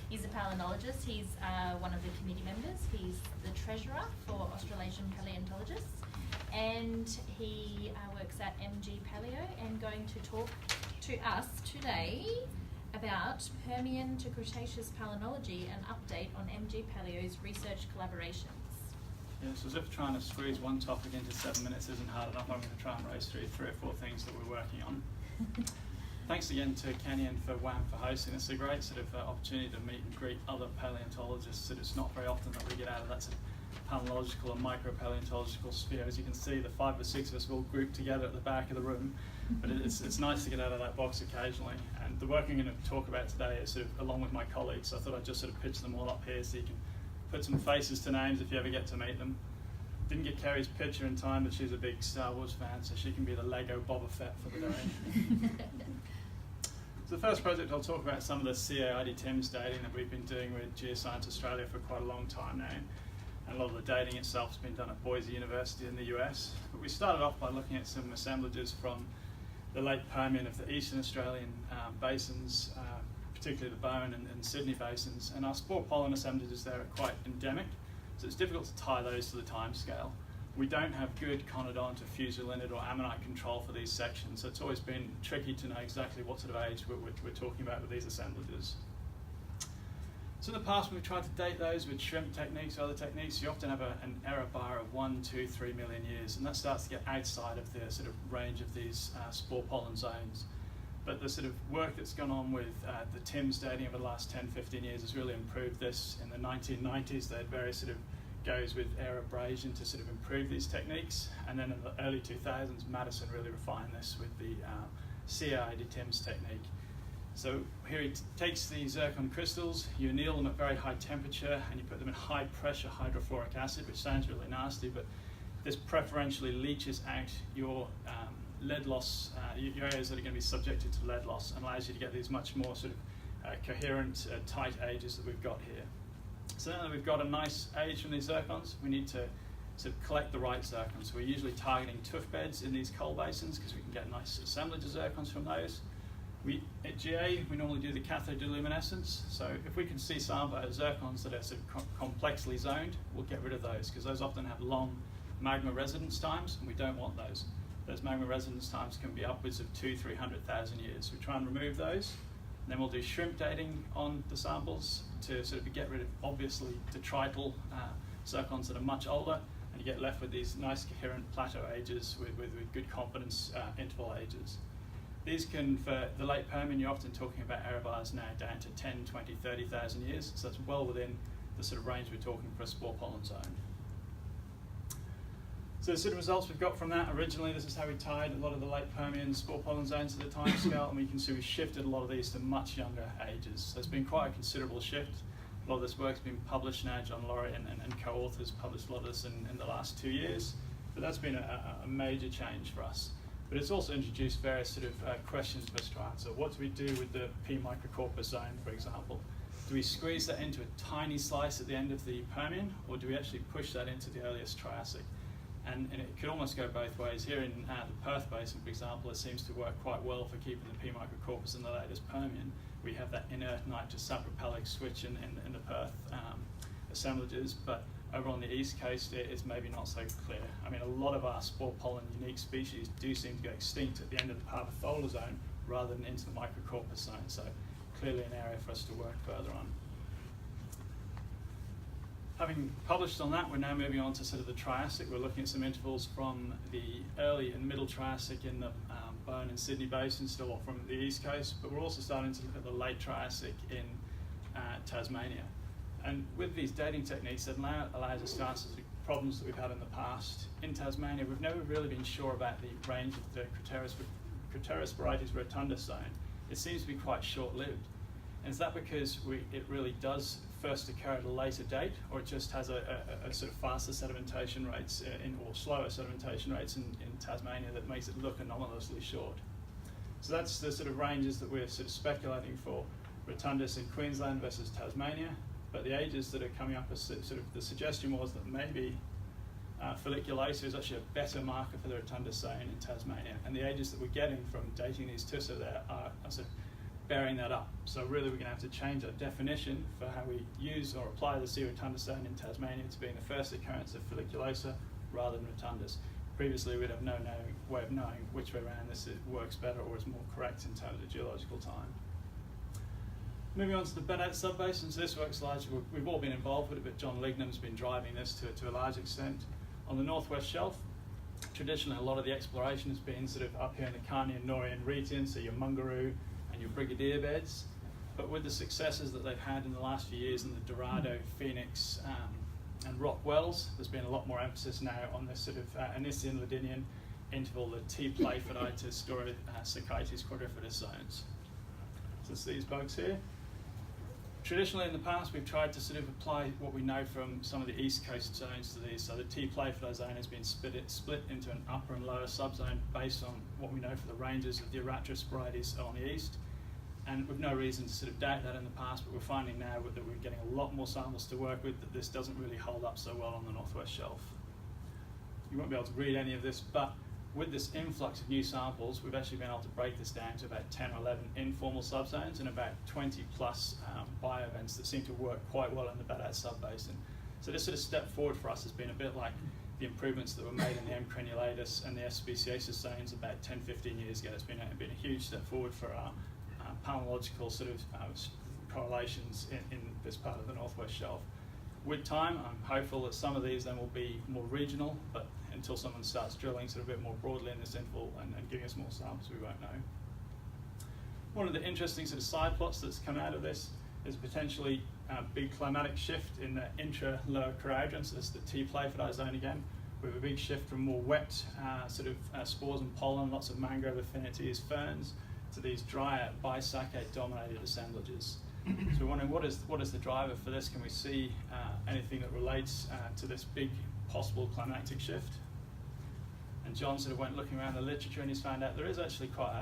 He's a palynologist. He's one of the committee members. He's the treasurer for Australasian Paleontologists, and he works at MGPalaeo, and going to talk to us today about Permian to Cretaceous palynology, an update on MGPalaeo's research collaborations. Yes, as if trying to squeeze one topic into 7 minutes isn't hard enough, I'm going to try and race through 3 or 4 things that we're working on. Thanks again to Kenny and for WAM for hosting. It's a great sort of opportunity to meet and greet other paleontologists. It's not very often that we get out of that sort of palynological and micropaleontological sphere. As you can see, the 5 or 6 of us all grouped together at the back of the room, but it's nice to get out of that box occasionally. And the work I'm going to talk about today is sort of along with my colleagues, so I thought I'd just sort of pitch them all up here so you can put some faces to names if you ever get to meet them. Didn't get Kerry's picture in time, but she's a big Star Wars fan, so she can be the Lego Boba Fett for the day. So the first project I'll talk about is some of the CAID-TIMS dating that we've been doing with Geoscience Australia for quite a long time now. And a lot of the dating itself has been done at Boise University in the US. But we started off by looking at some assemblages from the late Permian of the Eastern Australian basins, particularly the Bowen and Sydney basins. And our spore pollen assemblages there are quite endemic, so it's difficult to tie those to the time scale. We don't have good conodont or fusulinid or ammonite control for these sections, so it's always been tricky to know exactly what sort of age we're talking about with these assemblages. So in the past, we've tried to date those with shrimp techniques or other techniques. You often have an error bar of 1, 2, 3 million years, and that starts to get outside of the sort of range of these spore pollen zones. But the sort of work that's gone on with the TIMS dating over the last 10, 15 years has really improved this. In the 1990s, they had various sort of goes with air abrasion to sort of improve these techniques, and then in the early 2000s, Madison really refined this with the CAID-TIMS technique. So here he takes the zircon crystals, you anneal them at very high temperature, and you put them in high pressure hydrofluoric acid, which sounds really nasty, but this preferentially leaches out your lead loss, your areas that are going to be subjected to lead loss, and allows you to get these much more sort of coherent, tight ages that we've got here. So now that we've got a nice age from these zircons, we need to sort of collect the right zircons. So we're usually targeting tuff beds in these coal basins because we can get nice assemblage of zircons from those. At GA, we normally do the cathode doluminescence. So if we can see sample zircons that are sort of complexly zoned, we'll get rid of those because those often have long magma residence times, and we don't want those. Those magma residence times can be upwards of 200,000–300,000 years. We try and remove those. And then we'll do shrimp dating on the samples to sort of get rid of, obviously, detrital zircons that are much older, and you get left with these nice coherent plateau ages with good confidence interval ages. These can, for the late Permian, you're often talking about error bars now down to 10, 20, 30,000 years, so that's well within the sort of range we're talking for a spore pollen zone. So the sort of results we've got from that, originally this is how we tied a lot of the late Permian spore pollen zones to the time scale, and we can see we shifted a lot of these to much younger ages. So it's been quite a considerable shift. A lot of this work's been published now. John Laurie and co-authors published a lot of this in the last 2 years, but that's been a major change for us. But it's also introduced various sort of questions for us to answer. What do we do with the P microcorpus zone, for example? Do we squeeze that into a tiny slice at the end of the Permian, or do we actually push that into the earliest Triassic? And it could almost go both ways. Here in the Perth Basin, for example, it seems to work quite well for keeping the P microcorpus in the latest Permian. We have that inert nitrous sapropellic switch in the Perth assemblages, but over on the east coast, it's maybe not so clear. I mean, a lot of our spore pollen unique species do seem to go extinct at the end of the parvithola zone rather than into the microcorpus zone, so clearly an area for us to work further on. Having published on that, we're now moving on to sort of the Triassic. We're looking at some intervals from the early and middle Triassic in the Bowen and Sydney Basin, still from the east coast, but we're also starting to look at the late Triassic in Tasmania. And with these dating techniques, it allows us to answer the problems that we've had in the past. In Tasmania, we've never really been sure about the range of the Cretaceous varieties rotundus zone. It seems to be quite short-lived. And is that because it really does first occur at a later date, or it just has a sort of faster sedimentation rates or slower sedimentation rates in Tasmania that makes it look anomalously short? So that's the sort of ranges that we're sort of speculating for rotundus in Queensland versus Tasmania. But the ages that are coming up, sort of the suggestion was that maybe folliculata is actually a better marker for the rotundus zone in Tasmania. And the ages that we're getting from dating these tussa there are sort of bearing that up. So really we're going to have to change our definition for how we use or apply the sea rotunda zone in Tasmania to being the first occurrence of folliculosa rather than rotundas. Previously we'd have no way of knowing which way around this works better or is more correct in terms of geological time. Moving on to the Bennett Basins, this works largely, we've all been involved with it, but John Lignam's been driving this to a large extent. On the northwest shelf, traditionally a lot of the exploration has been sort of up here in the Carnean Norian region, so your Mungaroo and your Brigadier beds. But with the successes that they've had in the last few years in the Dorado, Phoenix and Rock Wells, there's been a lot more emphasis now on this sort of Anisian-Ladinian interval, the T. Playforditis, Dorosicites quadriferous zones. So it's these bugs here. Traditionally in the past we've tried to sort of apply what we know from some of the east coast zones to these. So the T. Playforditis zone has been split into an upper and lower subzone based on what we know for the ranges of the Eratrosporides on the east. And we've no reason to sort of doubt that in the past, but we're finding now that we're getting a lot more samples to work with, that this doesn't really hold up so well on the northwest shelf. You won't be able to read any of this, but with this influx of new samples, we've actually been able to break this down to about 10 or 11 informal subzones and about 20 plus bio-events that seem to work quite well in the Bennett subbasin. So this sort of step forward for us has been a bit like the improvements that were made in the M. crenulatus and the S. speciosus zones about 10, 15 years ago. It's been a huge step forward for our palynological sort of correlations in this part of the northwest shelf. With time, I'm hopeful that some of these then will be more regional, but until someone starts drilling sort of a bit more broadly in this interval and giving us more samples, we won't know. One of the interesting sort of side plots that's come out of this is potentially a big climatic shift in the intra-lower choroidron, so this is the T. Playforditis zone again, with a big shift from more wet spores and pollen, lots of mangrove affinities, ferns, to these drier bisaccate dominated assemblages. So we're wondering what is the driver for this? Can we see anything that relates to this big possible climactic shift? And John sort of went looking around the literature and he's found out there is actually quite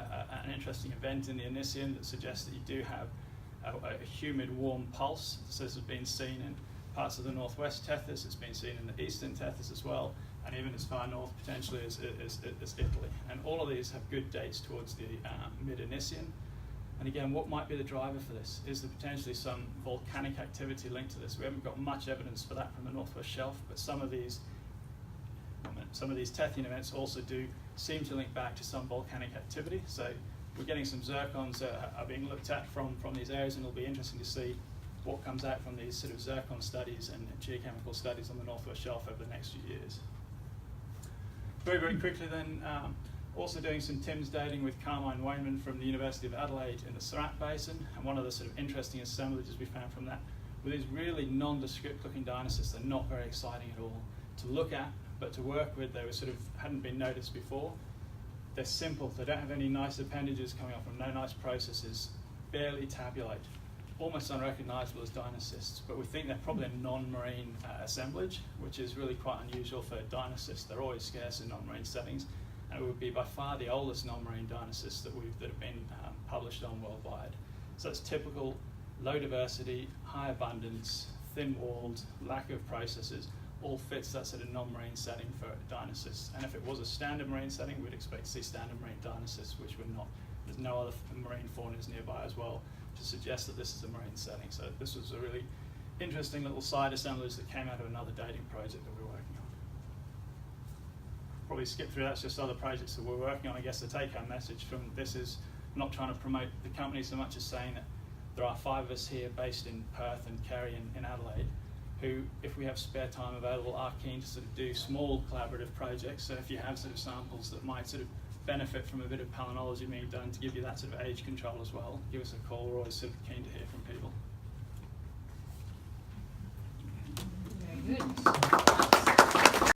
an interesting event in the Anisian that suggests that you do have a humid warm pulse. So this has been seen in parts of the northwest Tethys, it's been seen in the eastern Tethys as well, and even as far north potentially as Italy. And all of these have good dates towards the mid-Anisian. And again, what might be the driver for this? Is there potentially some volcanic activity linked to this? We haven't got much evidence for that from the northwest shelf, but some of these Tethyan events also do seem to link back to some volcanic activity. So we're getting some zircons that are being looked at from these areas, and it'll be interesting to see what comes out from these sort of zircon studies and geochemical studies on the northwest shelf over the next few years. Very, very quickly then, also doing some TIMS dating with Carmine Wayman from the University of Adelaide in the Surat Basin, and one of the sort of interesting assemblages we found from that were these really nondescript looking dinocysts. They're not very exciting at all to look at, but to work with. They were sort of hadn't been noticed before. They're simple, they don't have any nice appendages coming off them, no nice processes, barely tabulate, almost unrecognisable as dinocysts, but we think they're probably a non-marine assemblage, which is really quite unusual for dinocysts. They're always scarce in non-marine settings, and it would be by far the oldest non-marine dinocysts that have been published on worldwide. So it's typical, low diversity, high abundance, thin-walled, lack of processes, all fits that sort of non-marine setting for dinocysts. And if it was a standard marine setting, we'd expect to see standard marine dinocysts, which we're not. There's no other marine faunas nearby as well to suggest that this is a marine setting. So this was a really interesting little side assemblage that came out of another dating project that we're working on. Probably skip through, that's just other projects that we're working on. I guess the take-home message from this is not trying to promote the company so much as saying that there are 5 of us here based in Perth and Kerry in Adelaide who, if we have spare time available, are keen to sort of do small collaborative projects. So if you have sort of samples that might sort of benefit from a bit of palynology being done to give you that sort of age control as well, give us a call. We're always sort of keen to hear from people.